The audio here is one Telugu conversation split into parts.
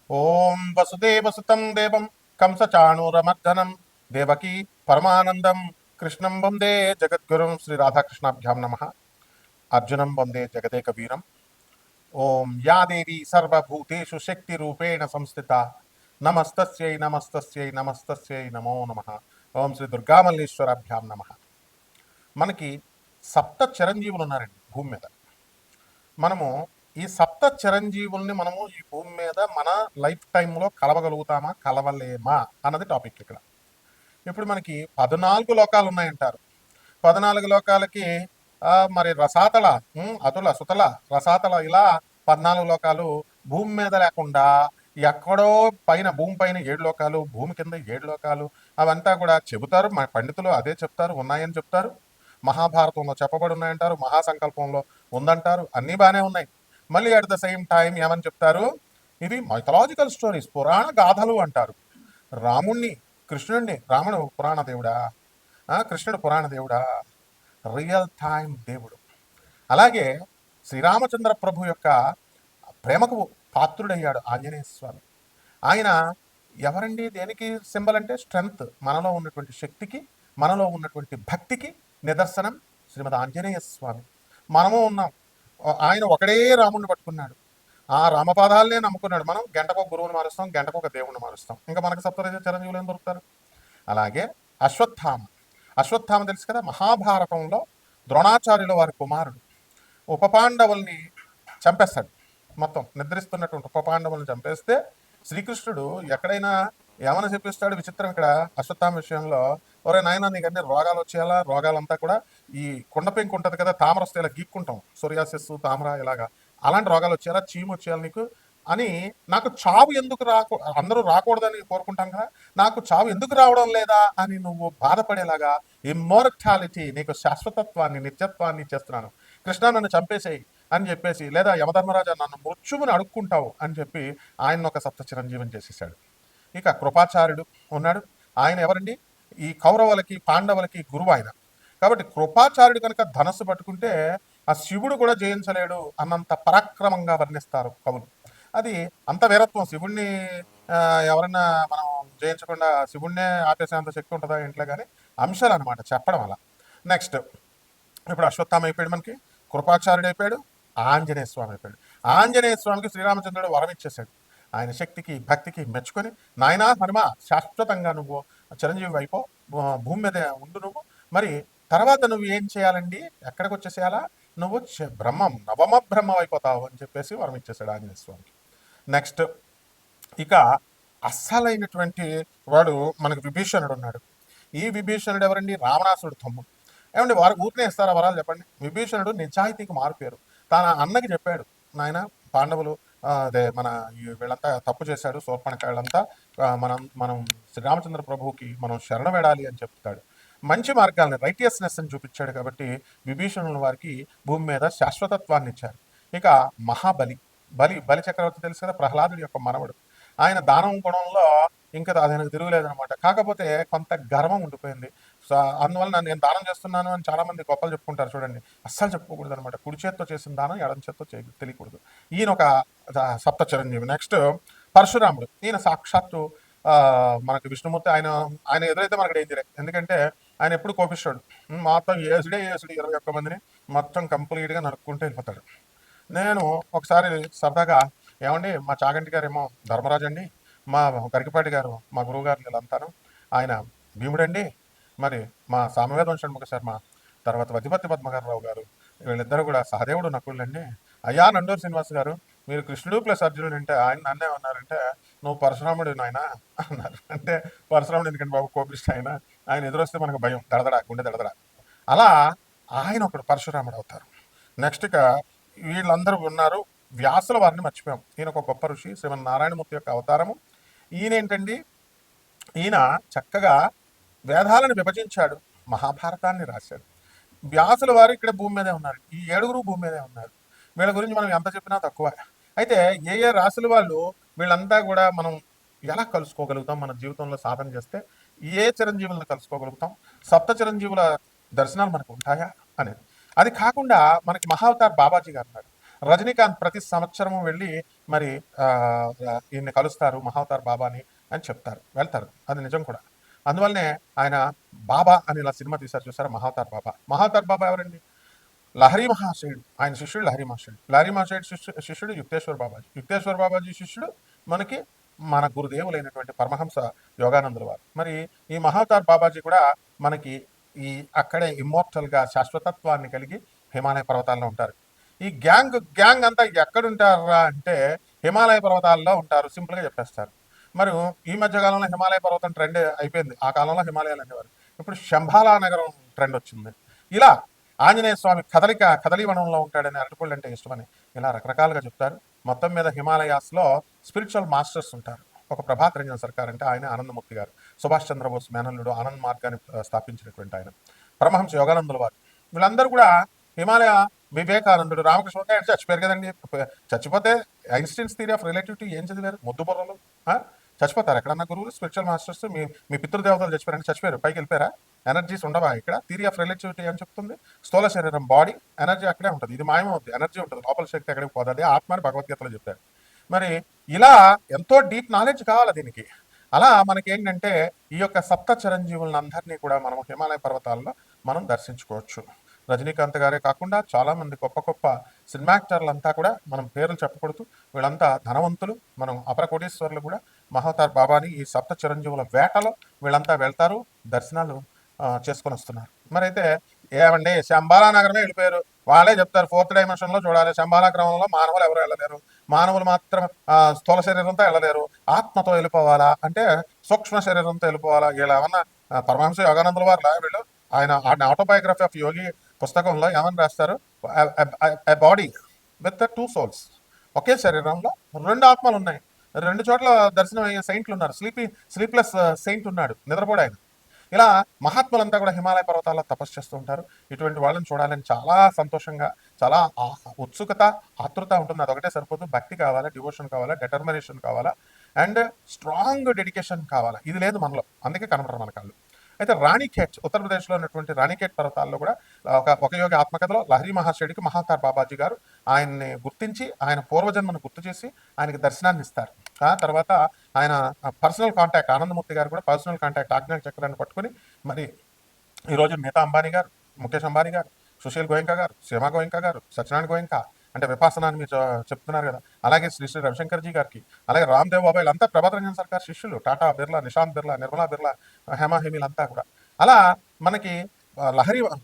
ఓం వసుదేవసుతం దేవం కంసచాణూరమర్దనం దేవకీ పరమానందం కృష్ణం వందే జగద్గురుం శ్రీ రాధాకృష్ణాభ్యాం నమ. అర్జునం వందే జగదేక వీరం. ఓం యా దేవి సర్వభూతేషు శక్తిరూపేణ సంస్థిత నమస్తస్యై నమస్తస్యై నమస్తస్యై నమో నమ. ఓం శ్రీ దుర్గామల్లేశ్వరాభ్యాం నమ. మనకి సప్త చిరంజీవులు ఉన్నారండి భూమి మీద. మనము ఈ సప్త చిరంజీవుల్ని మనము ఈ భూమి మీద మన లైఫ్ టైంలో కలవగలుగుతామా కలవలేమా అన్నది టాపిక్ ఇక్కడ. ఇప్పుడు మనకి 14 లోకాలు ఉన్నాయంటారు. 14 లోకాలకి మరి రసాతల, అతుల, సుతల, రసాతల ఇలా 14 లోకాలు భూమి మీద లేకుండా ఎక్కడో పైన, భూమి పైన 7 లోకాలు, భూమి కింద 7 లోకాలు, అవంతా కూడా చెబుతారు. మన పండితులు అదే చెప్తారు, ఉన్నాయని చెప్తారు. మహాభారతంలో చెప్పబడి ఉన్నాయంటారు, మహాసంకల్పంలో ఉందంటారు, అన్నీ బాగానే ఉన్నాయి. మళ్ళీ అట్ ద సేమ్ టైం ఏమని చెప్తారు, ఇవి మైథలాజికల్ స్టోరీస్, పురాణ గాథలు అంటారు. రాముణ్ణి, కృష్ణుడిని, రాముడు పురాణ దేవుడా, కృష్ణుడు పురాణ దేవుడా, రియల్ టైం దేవుడు. అలాగే శ్రీరామచంద్ర ప్రభు యొక్క ప్రేమకు పాత్రుడయ్యాడు ఆంజనేయ స్వామి. ఆయన ఎవరండి, దేనికి సింబల్ అంటే స్ట్రెంగ్త్, మనలో ఉన్నటువంటి శక్తికి, మనలో ఉన్నటువంటి భక్తికి నిదర్శనం శ్రీమద్ ఆంజనేయ స్వామి. మనము ఉన్నాం. ఆయన ఒకడే రాముడిని పట్టుకున్నాడు, ఆ రామపాదాలనే నమ్ముకున్నాడు. మనం గంటకు ఒక గురువుని మారుస్తాం, గంటకు ఒక దేవుణ్ణి మారుస్తాం. ఇంకా మనకు సప్త చిరంజీవులు ఏం దొరుకుతారు. అలాగే అశ్వత్థామ, అశ్వత్థామ తెలుసు కదా, మహాభారతంలో ద్రోణాచార్యుల వారి కుమారుడు. ఉపపాండవుల్ని చంపేస్తాడు. మొత్తం నిద్రిస్తున్నటువంటి ఉపపాండవుల్ని చంపేస్తే శ్రీకృష్ణుడు ఎక్కడైనా ఏమని చెప్పిస్తాడు విచిత్రం ఇక్కడ అశ్వత్థామ విషయంలో, ఒరే నాయన నీకన్నీ రోగాలు వచ్చేయాలా, రోగాలంతా కూడా ఈ కుండ పెంకు ఉంటుంది కదా, తామర వస్తే ఇలా గీక్కుంటాం, సోరియాసిస్, తామర, ఇలాగా అలాంటి రోగాలు వచ్చేయాలా, చీము వచ్చేయాలి నీకు అని, నాకు చావు ఎందుకు అందరూ రాకూడదని కోరుకుంటాం కదా, నాకు చావు ఎందుకు రావడం లేదా అని నువ్వు బాధపడేలాగా ఇమ్మోర్టాలిటీ, నీకు శాశ్వతత్వాన్ని, నిత్యత్వాన్ని ఇచ్చేస్తున్నాను, కృష్ణ నన్ను చంపేసేయి అని చెప్పేసి, లేదా యమధర్మరాజా నన్ను మృత్యువుని అడుక్కుంటావు అని చెప్పి ఆయన ఒక సప్త చిరంజీవిని చేసేసాడు. ఇక కృపాచార్యుడు ఉన్నాడు. ఆయన ఎవరండి, ఈ కౌరవులకి పాండవులకి గురువు ఆయన. కాబట్టి కృపాచార్యుడు కనుక ధనస్సు పట్టుకుంటే ఆ శివుడు కూడా జయించలేడు అన్నంత పరాక్రమంగా వర్ణిస్తారు కవులు. అది అంత వీరత్వం. శివుణ్ణి ఎవరన్నా మనం జయించకుండా శివుణ్ణే ఆపేసేంత శక్తి ఉంటుందా ఇంట్లో, కానీ అంశాలు అనమాట చెప్పడం అలా. నెక్స్ట్ ఇప్పుడు అశ్వత్థామ అయిపోయాడు, మనకి కృపాచార్యుడు అయిపోయాడు, ఆంజనేయ స్వామి అయిపోయాడు. ఆంజనేయ స్వామికి శ్రీరామచంద్రుడు వరం ఇచ్చేశాడు. ఆయన శక్తికి భక్తికి మెచ్చుకొని, నాయనా హనుమ, శాశ్వతంగా నువ్వు చిరంజీవి అయిపో, భూమి మీద ఉండు నువ్వు, మరి తర్వాత నువ్వు ఏం చేయాలండి, ఎక్కడికి వచ్చేసేయాలా, నువ్వు బ్రహ్మం, నవమ బ్రహ్మం అయిపోతావు అని చెప్పేసి వరం ఇచ్చేసాడు ఆంజనేయ స్వామికి. నెక్స్ట్ ఇక అస్సలైనటువంటి వాడు మనకు విభీషణుడు ఉన్నాడు. ఈ విభీషణుడు ఎవరండి, రావణాసురుడు తమ్ముడు. ఏమండి వారు ఊరినే ఇస్తారా వరాలు చెప్పండి. విభీషణుడు నిజాయితీకి మారుపేరు. తన అన్నకి చెప్పాడు, నాయన పాండవులు అదే మన వీళ్ళంతా తప్పు చేశాడు, శూర్పణఖండంతా, మనం మనం శ్రీరామచంద్ర ప్రభువుకి మనం శరణ వేడాలి అని చెప్తాడు. మంచి మార్గాల్ని, రైటియస్నెస్ అని చూపించాడు. కాబట్టి విభీషణుల వారికి భూమి మీద శాశ్వతత్వాన్ని ఇచ్చారు. ఇక మహాబలి, బలి చక్రవర్తి తెలుసు కదా, ప్రహ్లాదుడి యొక్క మనవడు. ఆయన దానం గుణంలో ఇంకా ఆయనకు తిరుగులేదనమాట. కాకపోతే కొంత గర్వం ఉండిపోయింది. సో అందువల్ల నేను దానం చేస్తున్నాను అని చాలామంది గొప్పలు చెప్పుకుంటారు చూడండి, అస్సలు చెప్పుకోకూడదు అనమాట. కుడి చేత్తో చేసిన దానం ఎడం చేత్తో తెలియకూడదు. ఈయన ఒక సప్త చిరంజీవి. నెక్స్ట్ పరశురాముడు, ఈయన సాక్షాత్తు మనకి విష్ణుమూర్తి. ఆయన ఆయన ఎదురైతే మనకు డేంజరే, ఎందుకంటే ఆయన ఎప్పుడు కోపిస్తాడు. మొత్తం ఏసుడు 21 మందిని మొత్తం కంప్లీట్గా నరుక్కుంటూ వెళ్ళిపోతాడు. నేను ఒకసారి సరదాగా, ఏమండి మా చాగంటి గారు ఏమో ధర్మరాజు అండి, మా గరికపాటి గారు మా గురువు గారు వీళ్ళంతాను ఆయన భీముడండి, మరి మా సామవేదం షణ్ముఖ శర్మ, తర్వాత వతిపతి పద్మగారరావు గారు, వీళ్ళిద్దరూ కూడా సహదేవుడు నకుళ్ళండి. అయ్యా నండూరు శ్రీనివాస్ గారు, మీరు కృష్ణుడు ప్లస్ అర్జునుడు అంటే ఆయన నన్నే ఉన్నారంటే, నువ్వు పరశురాముడు నాయన అన్నారు. అంటే పరశురాముడు ఎందుకంటే బాబు కోపిష్ట ఆయన ఎదురొస్తే మనకు భయం, దడదడ, గుండె దడదడ. అలా ఆయన ఒకడు పరశురాముడు అవుతారు. నెక్స్ట్ ఇక వీళ్ళందరూ ఉన్నారు. వ్యాసుల వారిని మర్చిపోయాం. ఈయన ఒక గొప్ప ఋషి, శ్రీమన్నారాయణమూర్తి యొక్క అవతారము. ఈయన ఏంటండి, ఈయన చక్కగా వేదాలను విభజించాడు, మహాభారతాన్ని రాశాడు. వ్యాసుల వారు ఇక్కడ భూమి మీదే ఉన్నారు, ఈ 7 భూమి మీదే ఉన్నారు. వీళ్ళ గురించి మనం ఎంత చెప్పినా తక్కువ. అయితే ఏ రాసుల వాళ్ళు వీళ్ళంతా కూడా మనం ఎలా కలుసుకోగలుగుతాం, మన జీవితంలో సాధన చేస్తే ఏ చిరంజీవులను కలుసుకోగలుగుతాం, సప్త చిరంజీవుల దర్శనాలు మనకు ఉంటాయా అనేది. అది కాకుండా మనకి మహావతార్ బాబాజీ గారు ఉన్నారు. రజనీకాంత్ ప్రతి సంవత్సరము వెళ్ళి మరి ఈయన్ని కలుస్తారు మహావతార్ బాబాని అని చెప్తారు, వెళ్తారు, అది నిజం కూడా. అందువల్లనే ఆయన బాబా అని ఇలా సినిమా తీశారు చూసారా, మహావతార్ బాబా. మహావతార్ బాబా ఎవరండి? లహరి మహాశయుడు, ఆయన శిష్యుడు లహరి మహాశయుడు. లహరి మహాశయుడు శిష్యుడు యుక్తేశ్వర బాబాజీ. యుక్తేశ్వర బాబాజీ శిష్యుడు మనకి మన గురుదేవులైనటువంటి పరమహంస యోగానందుల వారు. మరి ఈ మహావతార్ బాబాజీ కూడా మనకి ఈ అక్కడే ఇమ్మోర్టల్గా శాశ్వతత్వాన్ని కలిగి హిమాలయ పర్వతాల్లో ఉంటారు. ఈ గ్యాంగ్ అంతా ఎక్కడుంటారా అంటే హిమాలయ పర్వతాల్లో ఉంటారు, సింపుల్గా చెప్పేస్తారు. మరి ఈ మధ్యకాలంలో హిమాలయ పర్వతం ట్రెండ్ అయిపోయింది. ఆ కాలంలో హిమాలయాలు అనేవారు, ఇప్పుడు శంబాలా నగరం ట్రెండ్ వచ్చింది. ఇలా ఆంజనేయ స్వామి కదలీవనంలో ఉంటాడని, అరటిపళ్ళు అంటే ఇష్టమని, ఇలా రకరకాలుగా చెప్తారు. మొత్తం మీద హిమాలయాస్లో స్పిరిచువల్ మాస్టర్స్ ఉంటారు. ఒక ప్రభాత్ రంజన్ సర్కార్ అంటే ఆయన ఆనందమూర్తి గారు, సుభాష్ చంద్రబోస్ మేనల్లుడు ఆనంద్ మార్గాన్ని స్థాపించినటువంటి ఆయన, పరమహంస యోగానందుల వారు. వీళ్ళందరూ కూడా హిమాలయ వివేకానందుడు, రామకృష్ణ చచ్చిపోయారు కదండి. చచ్చిపోతే ఐన్స్టీన్స్ థియరీ ఆఫ్ రిలేటివిటీ ఏం చదివారు? ముద్దు బుర్రలు చచ్చిపోతారు. ఎక్కడన్నా గురువులు స్పిరిచువల్ మాస్టర్స్ మీ పితృదేవతలు చచ్చిపోయారంటే చచ్చిపోయారు, పైకి వెళ్ళిపోయారా? ఎనర్జీస్ ఉండవా? ఇక్కడ థియరీ ఆఫ్ రిలేటివిటీ అని చెప్తుంది. స్థూల శరీరం బాడీ ఎనర్జీ అక్కడే ఉంటుంది, ఇది మాయమవుతుంది, ఎనర్జీ ఉంటుంది, లోపల శక్తి ఎక్కడికి పోతుంది, ఆత్మని భగవద్గీతలో చెప్పారు. మరి ఇలా ఎంతో డీప్ నాలెడ్జ్ కావాలి దీనికి. అలా మనకేంటంటే ఈ యొక్క సప్త చిరంజీవులందరినీ కూడా మనం హిమాలయ పర్వతాల్లో మనం దర్శించుకోవచ్చు. రజనీకాంత్ గారే కాకుండా చాలామంది గొప్ప గొప్ప సినిమా యాక్టర్లంతా కూడా మనం పేర్లు చెప్పకూడదు, వీళ్ళంతా ధనవంతులు, మనం అపర కోటీశ్వర్లు కూడా. మహావతార్ బాబాని ఈ సప్త చిరంజీవుల వేటలో వీళ్ళంతా వెళ్తారు, దర్శనాలు చేసుకొని వస్తున్నారు. మరి అయితే ఏమండి శంబాలా నగరమే వెళ్ళిపోయారు, వాళ్ళే చెప్తారు 4th డైమెన్షన్లో చూడాలి. శంబాలా గ్రహంలో మానవులు ఎవరు వెళ్ళలేరు, మానవులు మాత్రం స్థూల శరీరంతో వెళ్ళలేరు, ఆత్మతో వెళ్ళిపోవాలా అంటే సూక్ష్మ శరీరంతో వెళ్ళిపోవాలా. ఇలా ఏమన్నా పరమహంస యోగానందుల వారు వీళ్ళు ఆయన ఆటోబయోగ్రఫీ ఆఫ్ యోగి పుస్తకంలో ఏమని రాస్తారు? బాడీ విత్ 2 souls, ఒకే శరీరంలో 2 ఆత్మలు ఉన్నాయి. 2 చోట్ల దర్శనం అయ్యే సెయింట్లు ఉన్నారు. స్లీప్లెస్ సెయింట్ ఉన్నాడు, నిద్రపోడు ఆయన. ఇలా మహాత్ములంతా కూడా హిమాలయ పర్వతాల్లో తపస్సు చేస్తూ ఉంటారు. ఇటువంటి వాళ్ళని చూడాలని చాలా సంతోషంగా, చాలా ఉత్సుకత, ఆతృత ఉంటుంది. అదొకటే సరిపోదు, భక్తి కావాలా, డివోషన్ కావాలా, డిటర్మినేషన్ కావాలా, అండ్ స్ట్రాంగ్ డెడికేషన్ కావాలా. ఇది లేదు మనలో, అందుకే కనపడరు మన కళ్ళు. అయితే రాణిఖేట్, ఉత్తరప్రదేశ్లో ఉన్నటువంటి రాణిఖేట్ పర్వతాల్లో కూడా ఒక యోగి ఆత్మకథలో లహరి మహాశయుడికి మహావతార్ బాబాజీ గారు ఆయన్ని గుర్తించి ఆయన పూర్వజన్మను గుర్తు చేసి ఆయనకి దర్శనాన్ని ఇస్తారు. ఆ తర్వాత ఆయన పర్సనల్ కాంటాక్ట్, ఆనందమూర్తి గారు కూడా పర్సనల్ కాంటాక్ట్ ఆజ్ఞా చక్రాన్ని పట్టుకుని మరి ఈరోజు నీతా అంబానీ గారు, ముఖేష్ అంబానీ గారు, సుశీల్ గోయంకా గారు, సీమా గోయంకా గారు, సత్యనారాయణ గోయంకా అంటే విపాసన అని మీరు చెప్తున్నారు కదా, అలాగే శ్రీ రవిశంకర్జీ గారికి, అలాగే రామ్దేవ్ బాబా, వీళ్ళంతా ప్రభాత్ రంజన్ సర్కార్ శిష్యులు. టాటా బిర్లా, నిశాంత్ బిర్లా, నిర్మలా బిర్లా, హేమీలంతా కూడా. అలా మనకి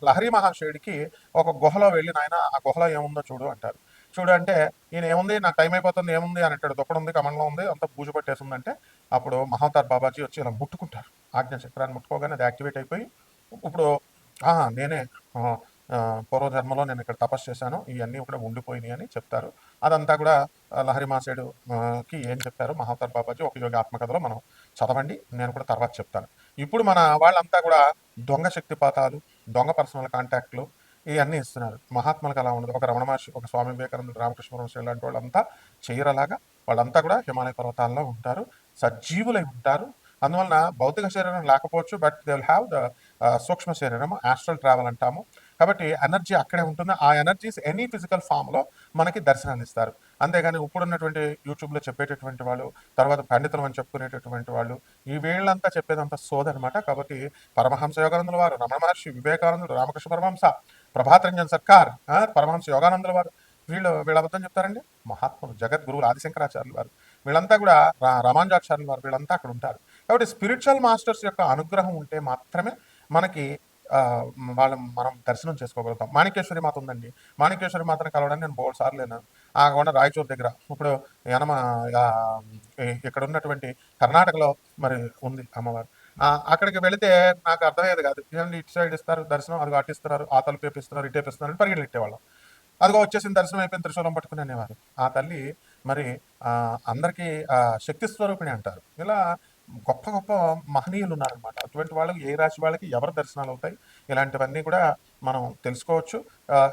లహరి మహాశయుడికి ఒక గుహలో వెళ్ళి నాయన ఆ గుహలో ఏముందో చూడు అంటారు. చూడు అంటే ఈయన ఏముంది, నాకు టైం అయిపోతుంది, ఏముంది అని అంటాడు. దుక్కడ ఉంది, కమండలం ఉంది, అంతా బూజు పట్టేసిందంటే అప్పుడు మహావతార్ బాబాజీ వచ్చి ఇలా ముట్టుకుంటారు. ఆజ్ఞా చక్రాన్ని ముట్టుకోగానే అది యాక్టివేట్ అయిపోయి ఇప్పుడు నేనే పూర్వజన్మలో నేను ఇక్కడ తపస్సు చేశాను, ఇవన్నీ కూడా ఉండిపోయినాయి అని చెప్తారు. అదంతా కూడా లహరి మహాశయుడుకి ఏం చెప్పారు మహావతార్ బాబాజీ ఒక యోగి ఆత్మకథలో మనం చదవండి, నేను కూడా తర్వాత చెప్తాను. ఇప్పుడు మన వాళ్ళంతా కూడా దొంగ శక్తిపాతాలు, దొంగ పర్సనల్ కాంటాక్ట్లు ఇవన్నీ ఇస్తున్నారు. మహాత్ములకు అలా ఉండదు. ఒక రమణ మహర్షి, ఒక స్వామి వివేకానంద, రామకృష్ణ పరమహంస లాంటి వాళ్ళంతా చేయరలాగా. వాళ్ళంతా కూడా హిమాలయ పర్వతాల్లో ఉంటారు, సజీవులై ఉంటారు. అందువలన భౌతిక శరీరం లేకపోవచ్చు, but they will have the సూక్ష్మ శరీరం, ఆస్ట్రల్ ట్రావెల్ అంటాము. కాబట్టి ఎనర్జీ అక్కడే ఉంటుంది. ఆ ఎనర్జీస్ ఎనీ ఫిజికల్ ఫామ్లో మనకి దర్శనాన్ని ఇస్తారు. అంతేగాని ఇప్పుడున్నటువంటి యూట్యూబ్లో చెప్పేటటువంటి వాళ్ళు, తర్వాత పండితులు అని చెప్పుకునేటటువంటి వాళ్ళు, ఈ వీళ్ళంతా చెప్పేదంతా సోదనమాట. కాబట్టి పరమహంస యోగానందుల వారు, రమణ మహర్షి, వివేకానందుడు, రామకృష్ణ పరమహంస, ప్రభాత్ రంజన్ సర్కార్, పరమహంస యోగానందుల వారు, వీళ్ళు అబద్ధం చెప్తారండి. మహాత్ములు, జగద్గురువులు, ఆదిశంకరాచార్యులు వారు, వీళ్ళంతా కూడా రామానుజాచార్యులు వారు, వీళ్ళంతా అక్కడ ఉంటారు. కాబట్టి స్పిరిచువల్ మాస్టర్స్ యొక్క అనుగ్రహం ఉంటే మాత్రమే మనకి మనం దర్శనం చేసుకోగలుగుతాం. మాణికేశ్వరి మాత ఉందండి, మాణికేశ్వరి మాతను కలవడానికి నేను 3 సార్లు వెళ్ళాను. ఆ కొండ రాయచూర్ దగ్గర. ఇప్పుడు ఇక్కడ ఉన్నటువంటి కర్ణాటకలో మరి ఉంది అమ్మవారు. అక్కడికి వెళితే నాకు అర్థమయ్యేది కాదు, ఏంటంటే ఇటు సైడ్ ఇస్తారు దర్శనం, అది అటిస్తున్నారు, ఆ తలుపు వేపిస్తున్నారు, ఇటు వేపిస్తున్నారు అని పరిగెళ్ళేవాళ్ళం. అదిగో వచ్చేసిన దర్శనం అయిపోయిన త్రిశూలం పట్టుకుని అనేవారు. ఆ తల్లి మరి అందరికీ శక్తి స్వరూపిణి అంటారు. ఇలా గొప్ప గొప్ప మహనీయులు ఉన్నారనమాట. అటువంటి వాళ్ళకి ఏ రాశి వాళ్ళకి ఎవరు దర్శనాలు అవుతాయి, ఇలాంటివన్నీ కూడా మనం తెలుసుకోవచ్చు.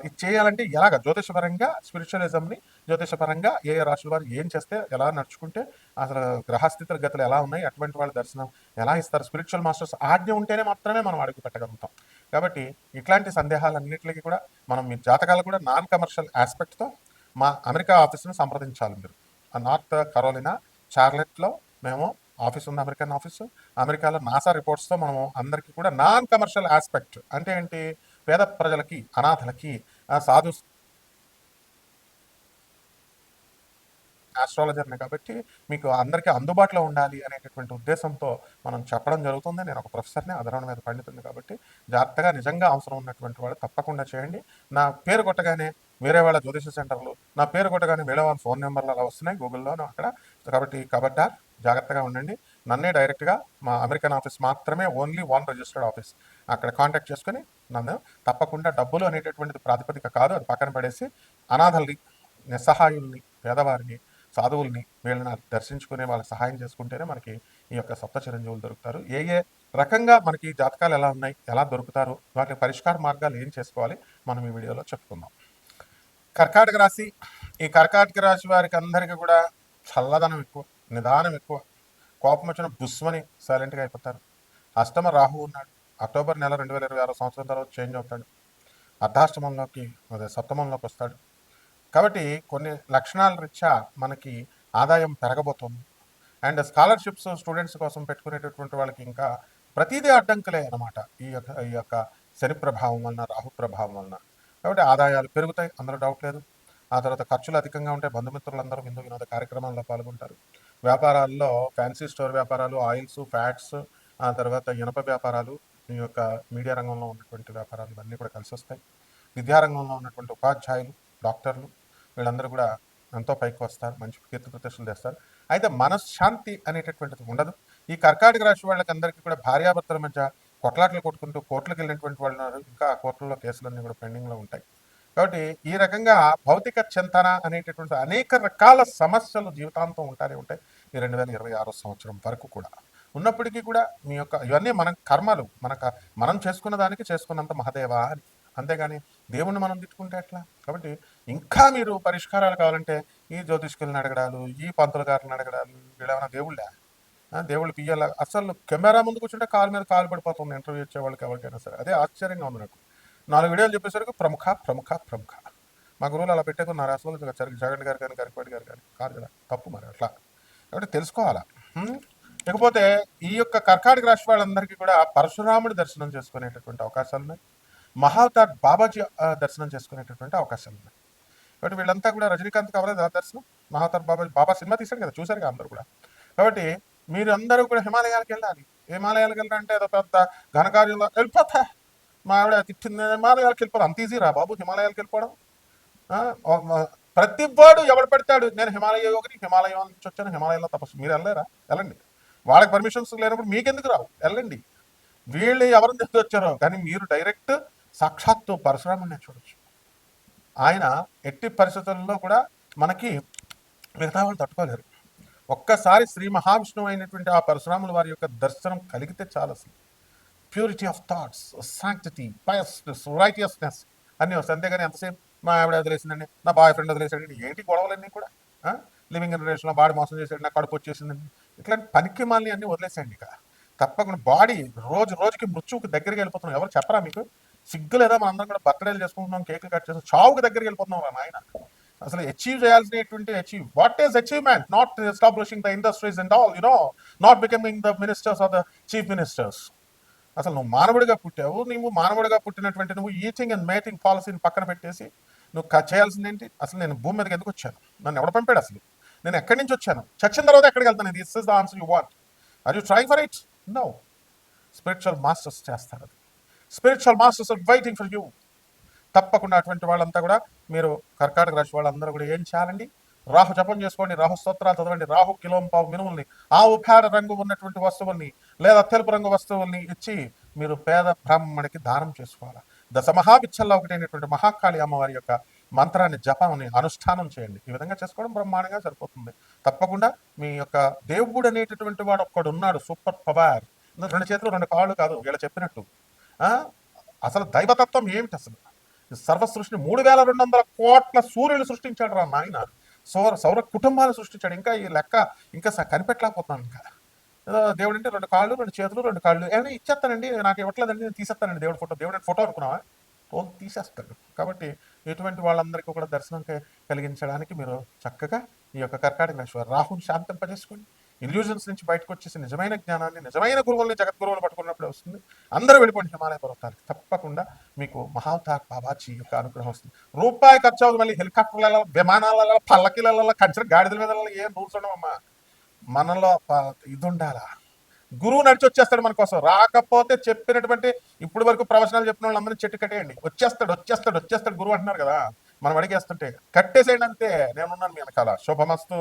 ఇది చేయాలంటే ఎలాగ జ్యోతిషపరంగా స్పిరిచువలిజంని, జ్యోతిషపరంగా ఏ రాశుల వారు ఏం చేస్తే, ఎలా నడుచుకుంటే అసలు గ్రహస్థితుల గతులు ఎలా ఉన్నాయి, అటువంటి వాళ్ళ దర్శనం ఎలా ఇస్తారు, స్పిరిచువల్ మాస్టర్స్ ఆజ్ఞ ఉంటేనే మాత్రమే మనం అడుగు పెట్టగలుగుతాం. కాబట్టి ఇట్లాంటి సందేహాలన్నింటికి కూడా మనం మీ జాతకాలు కూడా నాన్ కమర్షియల్ ఆస్పెక్ట్తో మా అమెరికా ఆఫీస్ని సంప్రదించాలి మీరు. నార్త్ కరోలినా చార్లెట్లో మేము ఆఫీస్ ఉంది, అమెరికన్ ఆఫీసు. అమెరికాలో నాసా రిపోర్ట్స్తో మనము అందరికీ కూడా నాన్ కమర్షియల్ ఆస్పెక్ట్ అంటే ఏంటి, పేద ప్రజలకి, అనాథలకి, సాధు ఆస్ట్రాలజర్ని కాబట్టి మీకు అందరికీ అందుబాటులో ఉండాలి అనేటటువంటి ఉద్దేశంతో మనం చెప్పడం జరుగుతుంది. నేను ఒక ప్రొఫెసర్ని, అధర్వణ మీద పండితుడిని కాబట్టి జాగ్రత్తగా నిజంగా అవసరం ఉన్నటువంటి వాళ్ళు తప్పకుండా చేయండి. నా పేరు కొట్టగానే వేరే వాళ్ళ జ్యోతిష సెంటర్లు, నా పేరు కొట్టగానే వేరే వాళ్ళ ఫోన్ నెంబర్లు అలా వస్తున్నాయి గూగుల్లోనూ అక్కడ. కాబట్టి కబడ్డార్, జాగ్రత్తగా ఉండండి. నన్నే డైరెక్ట్గా మా అమెరికన్ ఆఫీస్ మాత్రమే, ఓన్లీ వన్ రిజిస్టర్డ్ ఆఫీస్, అక్కడ కాంటాక్ట్ చేసుకుని నన్ను తప్పకుండా డబ్బులు అనేటటువంటిది ప్రాతిపదిక కాదు, అది పక్కన పడేసి అనాథల్ని, నిస్సహాయుల్ని, పేదవారిని, సాధువుల్ని వీళ్ళని దర్శించుకునే వాళ్ళకి సహాయం చేసుకుంటేనే మనకి ఈ యొక్క సప్త చిరంజీవులు దొరుకుతారు. ఏ ఏ రకంగా మనకి జాతకాలు ఎలా ఉన్నాయి, ఎలా దొరుకుతారు, వాటి పరిష్కార మార్గాలు ఏం చేసుకోవాలి మనం ఈ వీడియోలో చెప్పుకుందాం. కర్కాటక రాశి. ఈ కర్కాటక రాశి వారికి అందరికీ కూడా చల్లదనం ఎక్కువ, నిదానం ఎక్కువ. కోపం వచ్చిన బుస్మని సైలెంట్గా అయిపోతారు. అష్టమ రాహు ఉన్నాడు. అక్టోబర్ నెల 2026 సంవత్సరం తర్వాత చేంజ్ అవుతాడు. అర్ధాష్టమంలోకి, అదే సప్తమంలోకి వస్తాడు. కాబట్టి కొన్ని లక్షణాల రీత్యా మనకి ఆదాయం పెరగబోతుంది. అండ్ స్కాలర్షిప్స్ స్టూడెంట్స్ కోసం పెట్టుకునేటటువంటి వాళ్ళకి ఇంకా ప్రతిదీ అడ్డంకులే అనమాట ఈ యొక్క శని ప్రభావం వలన, రాహు ప్రభావం వలన. కాబట్టి ఆదాయాలు పెరుగుతాయి, అందులో డౌట్ లేదు. ఆ తర్వాత ఖర్చులు అధికంగా ఉంటాయి. బంధుమిత్రులందరూ విందు వినోద కార్యక్రమాల్లో పాల్గొంటారు. వ్యాపారాల్లో ఫ్యాన్సీ స్టోర్ వ్యాపారాలు, ఆయిల్స్, ఫ్యాట్స్, ఆ తర్వాత ఇనప వ్యాపారాలు, ఈ యొక్క మీడియా రంగంలో ఉన్నటువంటి వ్యాపారాలు ఇవన్నీ కూడా కలిసి వస్తాయి. విద్యారంగంలో ఉన్నటువంటి ఉపాధ్యాయులు, డాక్టర్లు వీళ్ళందరూ కూడా ఎంతో పైకి వస్తారు, మంచి కీర్తి ప్రతిష్టలు తెస్తారు. అయితే మనశ్శాంతి అనేటటువంటిది ఉండదు. ఈ కర్కాటక రాశి వాళ్ళకి అందరికీ కూడా భార్యాభర్తల మధ్య కొట్లాట్లు కొట్టుకుంటూ కోర్టులకు వెళ్ళినటువంటి వాళ్ళు ఉన్నారు. ఇంకా కోర్టుల్లో కేసులన్నీ కూడా పెండింగ్లో ఉంటాయి. కాబట్టి ఈ రకంగా భౌతిక చింతన అనేటటువంటి అనేక రకాల సమస్యలు జీవితాంతం ఉంటానే ఉంటాయి ఈ 2026 సంవత్సరం వరకు కూడా. ఉన్నప్పటికీ కూడా మీ యొక్క ఇవన్నీ మన కర్మలు, మనం చేసుకున్న దానికి చేసుకున్నంత మహదేవా అని. అంతేగాని దేవుణ్ణి మనం తిట్టుకుంటే ఎట్లా? కాబట్టి ఇంకా మీరు పరిష్కారాలు కావాలంటే ఈ జ్యోతిష్కులను అడగడాలు, ఈ పంతుల గారిని అడగడాలు, వీళ్ళేమైనా దేవుళ్ళా? దేవుళ్ళు పియ్యాల అసలు కెమెరా ముందు కూర్చుంటే కాలు మీద కాలు పడిపోతుంది ఇంటర్వ్యూ ఇచ్చే వాళ్ళకి ఎవరికైనా సరే. అదే ఆశ్చర్యంగా ఉంది నాకు. 4 వీడియోలు చెప్పేసరికి ప్రముఖ ప్రముఖ ప్రముఖ. మా గురువులు అలా పెట్టేకున్నారు. అసలు జగన్ గారు కానీ, గరికపాటి గారు కానీ కాదు కదా, తప్పు మరి అట్లా. కాబట్టి తెలుసుకోవాలా. ఇకపోతే ఈ యొక్క కర్కాటక రాశి వాళ్ళందరికీ కూడా పరశురాముడి దర్శనం చేసుకునేటటువంటి అవకాశాలు ఉన్నాయి. మహావతార్ బాబాజీ దర్శనం చేసుకునేటటువంటి అవకాశాలు ఉన్నాయి. కాబట్టి వీళ్ళంతా కూడా రజనీకాంత్ కావాలి దర్శనం. మహావతార్ బాబా సినిమా తీశారు కదా, చూశారు కదా అందరూ కూడా. కాబట్టి మీరు అందరూ కూడా హిమాలయాలకు వెళ్ళాలి. హిమాలయాలకు వెళ్ళాలంటే ఏదో పెద్ద ఘనకార్యంలో వెళ్ళిపోతా, మా ఆవిడ తిట్టింది, హిమాలయాలకు వెళ్ళిపోవడం అంత ఈజీ రా బాబు. హిమాలయాలకు వెళ్ళిపోవడం ప్రతి వాడు ఎవడు పెడతాడు, నేను హిమాలయ యోగిని, హిమాలయం నుంచి వచ్చాను, హిమాలయంలో తపస్సు. మీరు వెళ్ళలేరా? వెళ్ళండి. వాళ్ళకి పర్మిషన్స్ లేనప్పుడు మీకెందుకు రావు? వెళ్ళండి. వీళ్ళు ఎవరిని తెచ్చి వచ్చారో కానీ మీరు డైరెక్ట్ సాక్షాత్తు పరశురాముడిని చూడొచ్చు. ఆయన ఎట్టి పరిస్థితుల్లో కూడా మనకి మిగతా వాళ్ళు తట్టుకోలేరు. ఒక్కసారి శ్రీ మహావిష్ణువు అయినటువంటి ఆ పరశురాముల వారి యొక్క దర్శనం కలిగితే చాలు. అసలు purity of thoughts, sanctity, పయస్నెస్, righteousness అన్నీ వస్తాయి. అంతేగాని ఎంతసేపు మా ఆవిడ వదిలేసిందండి, నా బాయ్ ఫ్రెండ్ వదిలేసాడండి, ఏంటి గొడవలన్నీ కూడా. లివింగ్ ఇన్ రిలేషన్లో బాడీ మోసం చేసాడు, నా కడుపు వచ్చేసిందండి, ఇట్లాంటి పనికి మాలి అన్నీ వదిలేసాయండి. ఇక తప్పకుండా బాడీ రోజు రోజుకి మృత్యువుకి దగ్గరికి వెళ్ళిపోతున్నాం. ఎవరు చెప్పరా మీకు? సిగ్గు లేదా? మన అందరం కూడా బర్త్డేలు చేసుకుంటున్నాం, కేకులు కట్ చేస్తాం, చావుకి దగ్గరికి వెళ్ళిపోతున్నాం రా నాయన. అసలు అచీవ్ చేయాల్సినటువంటి what is achievement? Not establishing the industries and all, not becoming the ministers or the chief ministers. అసలు నువ్వు మానవుడిగా పుట్టావు. నువ్వు మానవుడిగా పుట్టినటువంటి నువ్వు ఈటింగ్ అండ్ మేటింగ్ పాలసీని పక్కన పెట్టేసి నువ్వు చేయాల్సింది ఏంటి? అసలు నేను భూమి మీదకి ఎందుకు వచ్చాను? నన్ను ఎవడ పంపాడు? అసలు నేను ఎక్కడి నుంచి వచ్చాను? చచ్చిన తర్వాత ఎక్కడికి వెళ్తాను? This is the answer you want. Are you trying for it? No. Spiritual masters చేస్తారు అది. Spiritual masters are waiting for you. తప్పకుండా అటువంటి వాళ్ళంతా కూడా మీరు కర్కాటక రాశి వాళ్ళందరూ కూడా ఏం చేయాలండి? రాహు జపం చేసుకోండి, రాహు స్తోత్రాలు చదవండి, రాహు కిలోంపావు మినుముల్ని, ఆవు పేడ రంగు ఉన్నటువంటి వస్తువుల్ని లేదా తెలుపు రంగు వస్తువుల్ని ఇచ్చి మీరు పేద బ్రాహ్మణికి దానం చేసుకోవాలి. దశమహావిచ్చల్లో ఒకటైనటువంటి మహాకాళి అమ్మవారి యొక్క మంత్రాన్ని, జపాన్ని అనుష్ఠానం చేయండి. ఈ విధంగా చేసుకోవడం బ్రహ్మాండంగా సరిపోతుంది. తప్పకుండా మీ యొక్క దేవుడు అనేటటువంటి వాడు ఒక్కడు ఉన్నాడు, సూపర్ పవర్. 2 చేతులు 2 కాళ్ళు కాదు వీళ్ళ చెప్పినట్టు. అసలు దైవతత్వం ఏమిటి? అసలు సర్వ సృష్టిని 3200 కోట్ల సూర్యులు సృష్టించాడు రా నాయన. సౌర కుటుంబాలు సృష్టించాడు. ఇంకా ఈ లెక్క ఇంకా కనిపెట్టలేకపోతున్నాను. ఇంకా దేవుడు అంటే 2 కాళ్ళు 2 చేతులు 2 కాళ్ళు ఏమైనా ఇచ్చేస్తానండి, నాకు ఇవ్వట్లేదండి, నేను తీసేస్తానండి దేవుడి ఫోటో. దేవుడి ఫోటో అనుకున్నావా? తీసేస్తాడు. కాబట్టి ఇటువంటి వాళ్ళందరికీ కూడా దర్శనం కలిగించడానికి మీరు చక్కగా ఈ యొక్క కర్కాటక రాశి రాహుని శాంతింపజేసుకోండి. ఇల్యూజన్స్ నుంచి బయటకు వచ్చేసి నిజమైన జ్ఞానాన్ని, నిజమైన గురువుల్ని, జగద్గురువులు పట్టుకున్నప్పుడే వస్తుంది. అందరూ వెళ్ళిపోండి హిమాలయ పర్వతానికి, తప్పకుండా మీకు మహావతార్ బాబాజీ యొక్క అనుగ్రహం వస్తుంది. రూపాయి ఖర్చు అవుతుంది. మళ్ళీ హెలికాప్టర్లలో, విమానాలలో, పల్లకిలలో, కంచె గాడిదల మీద ఏం రూల్స్ ఉండవమ్మా. మనలో ఇది ఉండాలా, గురువు నడిచి వచ్చేస్తాడు మన కోసం. రాకపోతే చెప్పినటువంటి ఇప్పుడు వరకు ప్రవచనాలు చెప్పిన వాళ్ళందరినీ చెట్టు కట్టేయండి. వచ్చేస్తాడు గురువు అంటున్నారు కదా, మనం అడిగేస్తుంటే కట్టేసేయండి అంతే. నేనున్నాను మీ వెనకాల. శుభమస్తు.